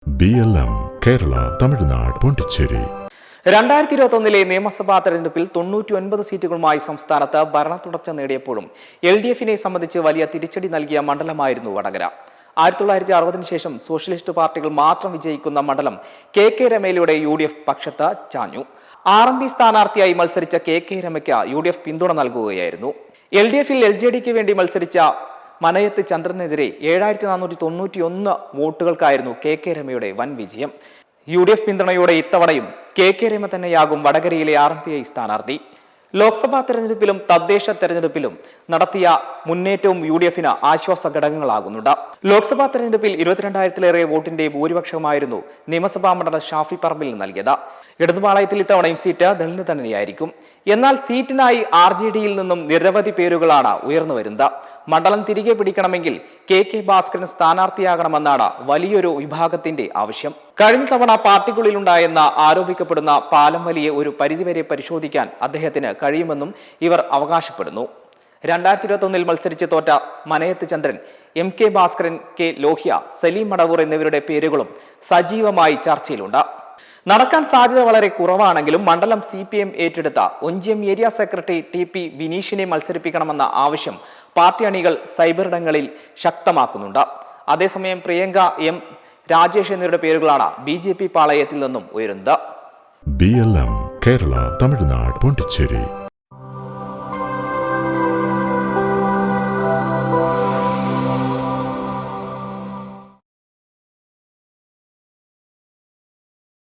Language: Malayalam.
BLM കേരള തമിഴ്നാട് പോണ്ടിച്ചേരി 2021 നിയമസഭാ തെരഞ്ഞെടുപ്പിൽ 99 സീറ്റുകളുമായി സംസ്ഥാനത്ത് ഭരണ തുടർച്ച നേടിയപ്പോഴും LDF-നെ സംബന്ധിച്ച് വലിയ തിരിച്ചടി നൽകിയ മണ്ഡലമായിരുന്നു വടകര. 1960 ശേഷം സോഷ്യലിസ്റ്റ് പാർട്ടികൾ മാത്രം വിജയിക്കുന്ന മണ്ഡലം KK രമയിലൂടെ UDF പക്ഷത്ത് ചാഞ്ഞു. RMP സ്ഥാനാർത്ഥിയായി മത്സരിച്ച KK രമയ്ക്ക് UDF പിന്തുണ നൽകുകയായിരുന്നു. LDF-ൽ LJD-ക്ക് വേണ്ടി മത്സരിച്ച മനയത്ത് ചന്ദ്രനെതിരെ 7491 വോട്ടുകൾക്കായിരുന്നു KK രമയുടെ വൻ വിജയം. UDF പിന്തുണയോടെ ഇത്തവണയും KK രമ തന്നെയാകും വടകരയിലെ RMPI സ്ഥാനാർത്ഥി. ലോക്സഭാ തെരഞ്ഞെടുപ്പിലും തദ്ദേശ തെരഞ്ഞെടുപ്പിലും നടത്തിയ മുന്നേറ്റവും UDF-ന് ആശ്വാസ ഘടകങ്ങളാകുന്നുണ്ട്. ലോക്സഭാ തെരഞ്ഞെടുപ്പിൽ 22,000-ലേറെ വോട്ടിന്റെ ഭൂരിപക്ഷമായിരുന്നു നിയമസഭാ മണ്ഡലം ഷാഫി പറമ്പിൽ നൽകിയത്. ഇടതുപാളയത്തിൽ ഇത്തവണയും സീറ്റ് ദളിന് തന്നെയായിരിക്കും. എന്നാൽ സീറ്റിനായി RJD-യിൽ നിന്നും നിരവധി പേരുകളാണ് ഉയർന്നു വരുന്നത്. മണ്ഡലം തിരികെ പിടിക്കണമെങ്കിൽ KK ഭാസ്കരൻ സ്ഥാനാർത്ഥിയാകണമെന്നാണ് വലിയൊരു വിഭാഗത്തിന്റെ ആവശ്യം. കഴിഞ്ഞ തവണ പാർട്ടിക്കുള്ളിലുണ്ടായെന്ന് ആരോപിക്കപ്പെടുന്ന പാലം വലിയ ഒരു പരിധിവരെ പരിശോധിക്കാൻ അദ്ദേഹത്തിന് കഴിയുമെന്നും ഇവർ അവകാശപ്പെടുന്നു. 2021 മത്സരിച്ച് തോറ്റ മനയത്ത് ചന്ദ്രൻ, MK ഭാസ്കരൻ, K ലോഹ്യ, സലീം മടവൂർ എന്നിവരുടെ പേരുകളും സജീവമായി ചർച്ചയിലുണ്ട്. നടക്കാൻ സാധ്യത വളരെ കുറവാണെങ്കിലും മണ്ഡലം CPM ഏറ്റെടുത്ത ഒഞ്ചിയം ഏരിയ സെക്രട്ടറി TP ബിനീഷിനെ മത്സരിപ്പിക്കണമെന്ന ആവശ്യം പാർട്ടി അണികൾ സൈബറിടങ്ങളിൽ ശക്തമാക്കുന്നുണ്ട്. അതേസമയം പ്രിയങ്ക M, രാജേഷ് എന്നിവരുടെ പേരുകളാണ് BJP പാളയത്തിൽ നിന്നും ഉയരുന്നത്. BLM കേരള തമിഴ്നാട് പോണ്ടിച്ചേരി.